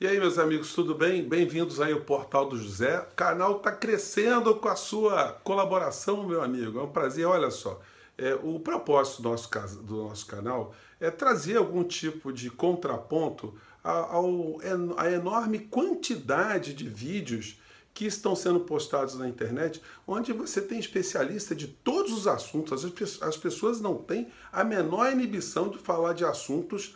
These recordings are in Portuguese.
E aí, meus amigos, tudo bem? Bem-vindos aí ao Portal do José. O canal está crescendo com a sua colaboração, meu amigo. É um prazer. Olha só, o propósito do nosso canal é trazer algum tipo de contraponto à enorme quantidade de vídeos que estão sendo postados na internet, onde você tem especialista de todos os assuntos. As pessoas não têm a menor inibição de falar de assuntos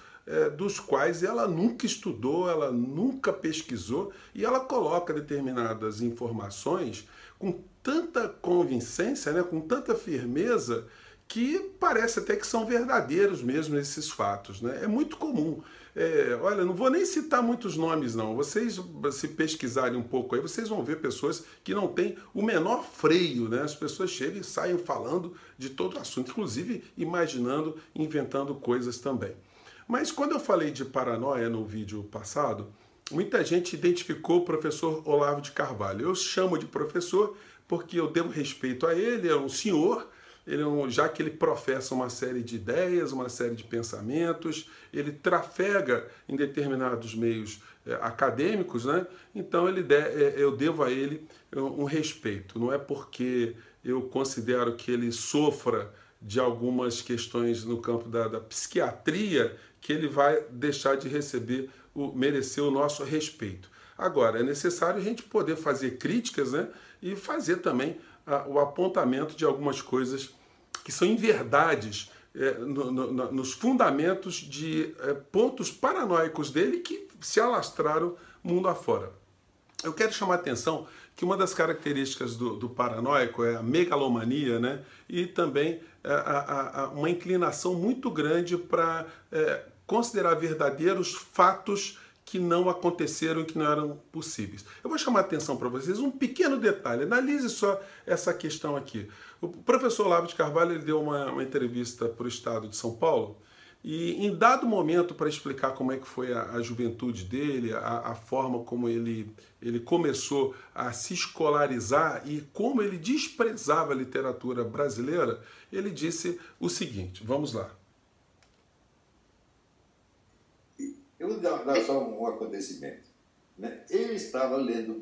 dos quais ela nunca estudou, ela nunca pesquisou, e ela coloca determinadas informações com tanta convincência, né, com tanta firmeza, que parece até que são verdadeiros mesmo esses fatos. Né? É muito comum. Olha, não vou nem citar muitos nomes, não. Vocês, se pesquisarem um pouco aí, vocês vão ver pessoas que não têm o menor freio. Né? As pessoas chegam e saem falando de todo o assunto, inclusive imaginando, inventando coisas também. Mas quando eu falei de paranoia no vídeo passado, muita gente identificou o professor Olavo de Carvalho. Eu chamo de professor porque eu devo respeito a ele, é um senhor, já que ele professa uma série de ideias, uma série de pensamentos, ele trafega em determinados meios acadêmicos, né? Então eu devo a ele um respeito. Não é porque eu considero que ele sofra de algumas questões no campo da psiquiatria que ele vai deixar de merecer o nosso respeito. Agora, é necessário a gente poder fazer críticas, né, e fazer também o apontamento de algumas coisas que são inverdades nos fundamentos de pontos paranoicos dele que se alastraram mundo afora. Eu quero chamar a atenção que uma das características do paranoico é a megalomania, né? E também uma inclinação muito grande para considerar verdadeiros fatos que não aconteceram e que não eram possíveis. Eu vou chamar a atenção para vocês um pequeno detalhe. Analise só essa questão aqui. O professor Olavo de Carvalho ele deu uma entrevista para o Estado de São Paulo e em dado momento, para explicar como é que foi a juventude dele, a forma como ele começou a se escolarizar e como ele desprezava a literatura brasileira, ele disse o seguinte, vamos lá. Eu vou dar só um acontecimento. Né? Eu estava lendo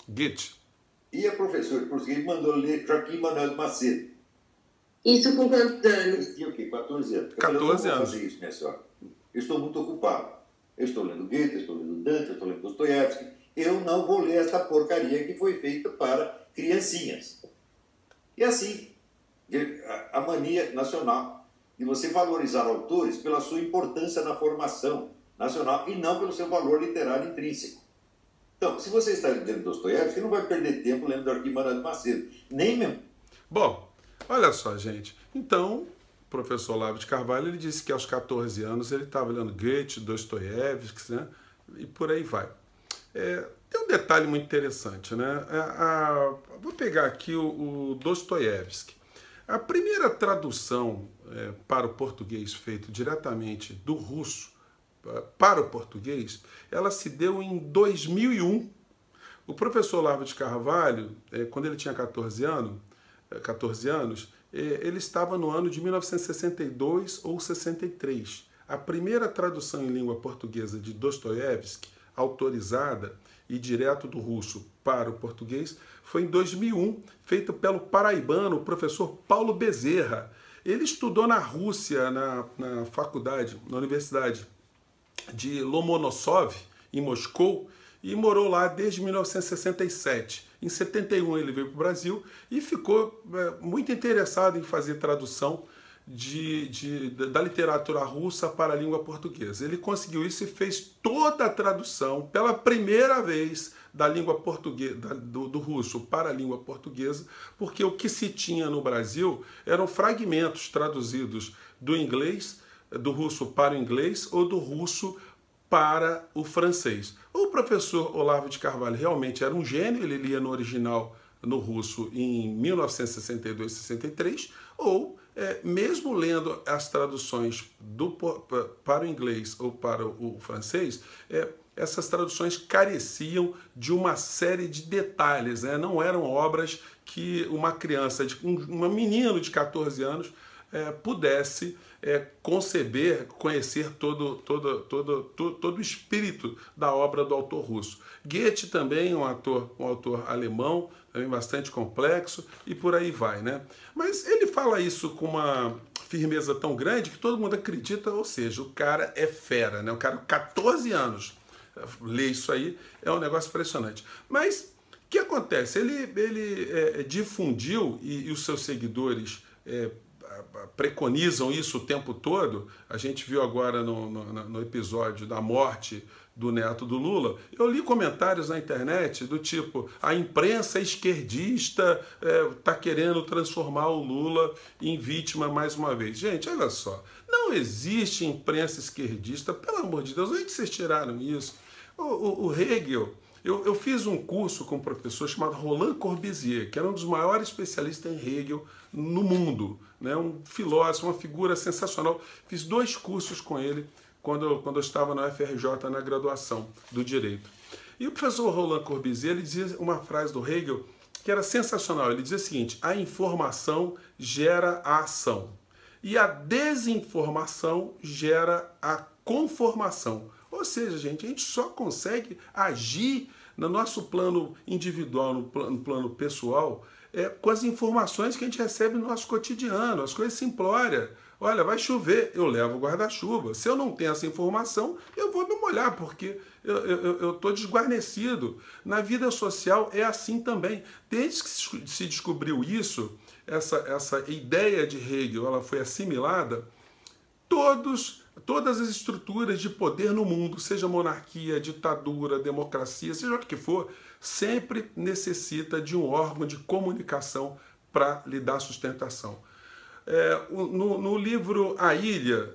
Goethe. E a professora de português mandou ler Joaquim Manuel de Macedo. Isso com quantos anos? Eu tinha o quê? 14 anos. 14 anos. Eu não vou anos. fazer isso, minha senhora. Eu estou muito ocupado. Eu estou lendo Goethe, eu estou lendo Dante, eu estou lendo Dostoiévski. Eu não vou ler esta porcaria que foi feita para criancinhas. E assim, a mania nacional de você valorizar autores pela sua importância na formação nacional e não pelo seu valor literário intrínseco. Então, se você está lendo Dostoiévski, não vai perder tempo lendo Joaquim Manuel de Macedo. Nem mesmo. Bom, olha só, gente. Então, o professor Olavo de Carvalho ele disse que aos 14 anos ele estava lendo Goethe, Dostoiévski, né? E por aí vai. Tem um detalhe muito interessante, né? Vou pegar aqui o Dostoiévski. A primeira tradução para o português feito diretamente do russo para o português, ela se deu em 2001. O professor Olavo de Carvalho, quando ele tinha 14 anos, ele estava no ano de 1962 ou 63. A primeira tradução em língua portuguesa de Dostoiévski, autorizada e direto do russo para o português, foi em 2001, feita pelo paraibano, o professor Paulo Bezerra. Ele estudou na Rússia, na faculdade, na Universidade de Lomonosov, em Moscou, e morou lá desde 1967. Em 71 ele veio para o Brasil e ficou muito interessado em fazer tradução da literatura russa para a língua portuguesa. Ele conseguiu isso e fez toda a tradução, pela primeira vez, da língua portuguesa, do russo para a língua portuguesa, porque o que se tinha no Brasil eram fragmentos traduzidos do inglês, do russo para o inglês ou do russo para o francês. O professor Olavo de Carvalho realmente era um gênio, ele lia no original no russo em 1962, 63, ou mesmo lendo as traduções para o inglês ou para o francês, essas traduções careciam de uma série de detalhes, né? Não eram obras que uma criança, um menino de 14 anos, pudesse conceber, conhecer todo o espírito da obra do autor russo. Goethe também, um autor alemão, também bastante complexo, e por aí vai, né? Mas ele fala isso com uma firmeza tão grande que todo mundo acredita, ou seja, o cara é fera, né? O cara, 14 anos, lê isso aí, é um negócio impressionante. Mas o que acontece? Ele difundiu, e os seus seguidores preconizam isso o tempo todo. A gente viu agora no episódio da morte do neto do Lula, eu li comentários na internet do tipo: a imprensa esquerdista está querendo transformar o Lula em vítima mais uma vez. Gente, olha só, não existe imprensa esquerdista, pelo amor de Deus, onde vocês tiraram isso? O Hegel, eu fiz um curso com um professor chamado Roland Corbusier, que era um dos maiores especialistas em Hegel no mundo, né? Um filósofo, uma figura sensacional. Fiz 2 cursos com ele quando eu estava na UFRJ, na graduação do Direito. E o professor Roland Corbusier, ele dizia uma frase do Hegel que era sensacional. Ele dizia o seguinte: a informação gera a ação e a desinformação gera a conformação. Ou seja, gente, a gente só consegue agir no nosso plano individual, no plano pessoal, com as informações que a gente recebe no nosso cotidiano, as coisas simplórias. Olha, vai chover, eu levo o guarda-chuva. Se eu não tenho essa informação, eu vou me molhar, porque eu estou desguarnecido. Na vida social é assim também. Desde que se descobriu isso, essa ideia de Hegel, ela foi assimilada, todas as estruturas de poder no mundo, seja monarquia, ditadura, democracia, seja o que for, sempre necessita de um órgão de comunicação para lhe dar sustentação. No livro A Ilha,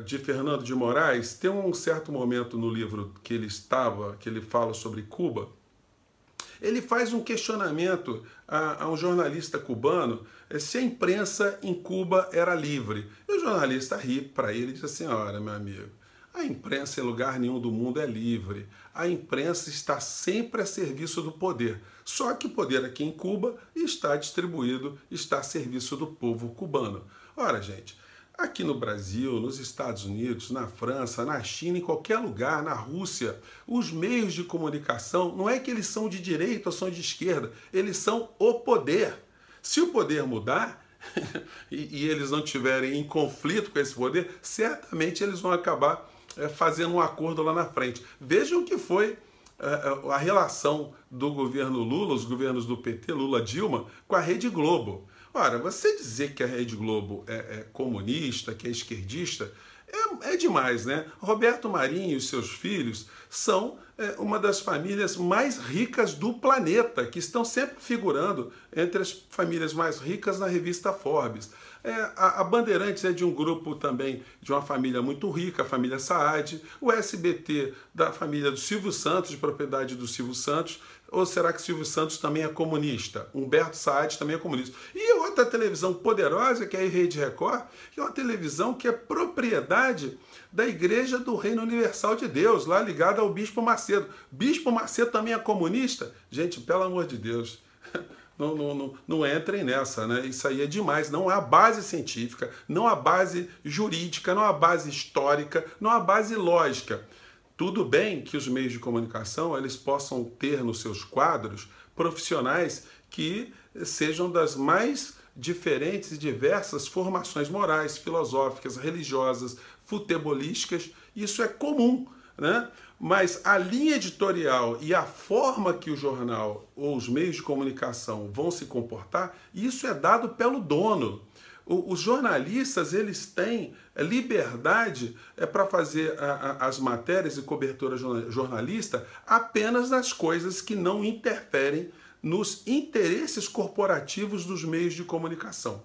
de Fernando de Moraes, tem um certo momento no livro que ele fala sobre Cuba. Ele faz um questionamento a um jornalista cubano se a imprensa em Cuba era livre. E o jornalista ri para ele e diz assim: olha, meu amigo, a imprensa em lugar nenhum do mundo é livre. A imprensa está sempre a serviço do poder. Só que o poder aqui em Cuba está distribuído, está a serviço do povo cubano. Ora, gente, aqui no Brasil, nos Estados Unidos, na França, na China, em qualquer lugar, na Rússia, os meios de comunicação, não é que eles são de direita ou são de esquerda, eles são o poder. Se o poder mudar e eles não estiverem em conflito com esse poder, certamente eles vão acabar fazendo um acordo lá na frente. Vejam que foi a relação do governo Lula, os governos do PT, Lula-Dilma, com a Rede Globo. Ora, você dizer que a Rede Globo é comunista, que é esquerdista, é demais, né? Roberto Marinho e seus filhos são uma das famílias mais ricas do planeta, que estão sempre figurando entre as famílias mais ricas na revista Forbes. A Bandeirantes é de um grupo também, de uma família muito rica, a família Saad. O SBT, da família do Silvio Santos, de propriedade do Silvio Santos. Ou será que Silvio Santos também é comunista? Humberto Saad também é comunista. E outra televisão poderosa, que é a Rede Record, que é uma televisão que é propriedade da Igreja do Reino Universal de Deus, lá ligada ao Bispo Macedo. Bispo Macedo também é comunista? Gente, pelo amor de Deus, não entrem nessa, né? Isso aí é demais. Não há base científica, não há base jurídica, não há base histórica, não há base lógica. Tudo bem que os meios de comunicação eles possam ter nos seus quadros profissionais que sejam das mais diferentes e diversas formações morais, filosóficas, religiosas, futebolísticas. Isso é comum, né? Mas a linha editorial e a forma que o jornal ou os meios de comunicação vão se comportar, isso é dado pelo dono. Os jornalistas eles têm liberdade para fazer as matérias e cobertura jornalista apenas nas coisas que não interferem nos interesses corporativos dos meios de comunicação.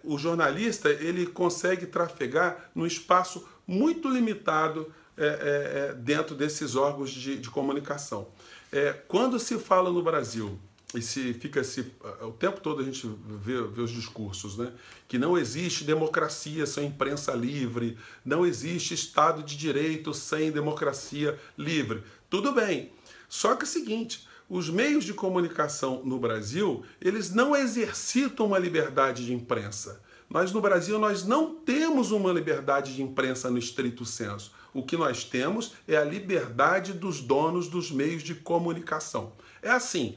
O jornalista ele consegue trafegar num espaço muito limitado dentro desses órgãos de comunicação. Quando se fala no Brasil, e o tempo todo a gente vê os discursos, né? Que não existe democracia sem imprensa livre, não existe Estado de Direito sem democracia livre. Tudo bem, só que é o seguinte, os meios de comunicação no Brasil, eles não exercitam uma liberdade de imprensa. Nós, no Brasil, nós não temos uma liberdade de imprensa no estrito senso. O que nós temos é a liberdade dos donos dos meios de comunicação. É assim,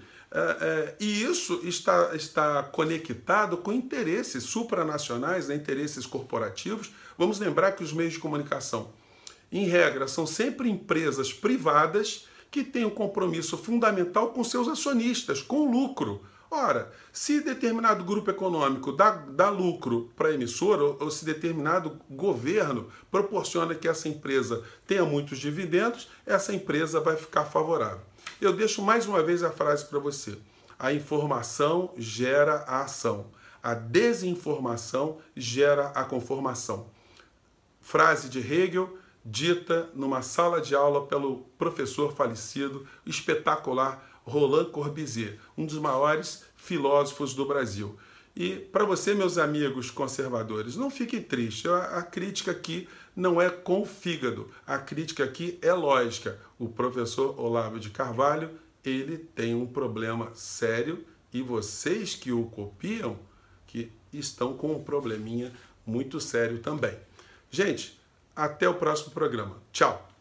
e isso está conectado com interesses supranacionais, né, interesses corporativos. Vamos lembrar que os meios de comunicação, em regra, são sempre empresas privadas que têm um compromisso fundamental com seus acionistas, com lucro. Ora, se determinado grupo econômico dá lucro para a emissora, ou se determinado governo proporciona que essa empresa tenha muitos dividendos, essa empresa vai ficar favorável. Eu deixo mais uma vez a frase para você. A informação gera a ação. A desinformação gera a conformação. Frase de Hegel, dita numa sala de aula pelo professor falecido, espetacular, Roland Corbusier, um dos maiores filósofos do Brasil. E para você, meus amigos conservadores, não fique triste. A crítica aqui não é com o fígado. A crítica aqui é lógica. O professor Olavo de Carvalho, ele tem um problema sério e vocês que o copiam, que estão com um probleminha muito sério também. Gente, até o próximo programa. Tchau!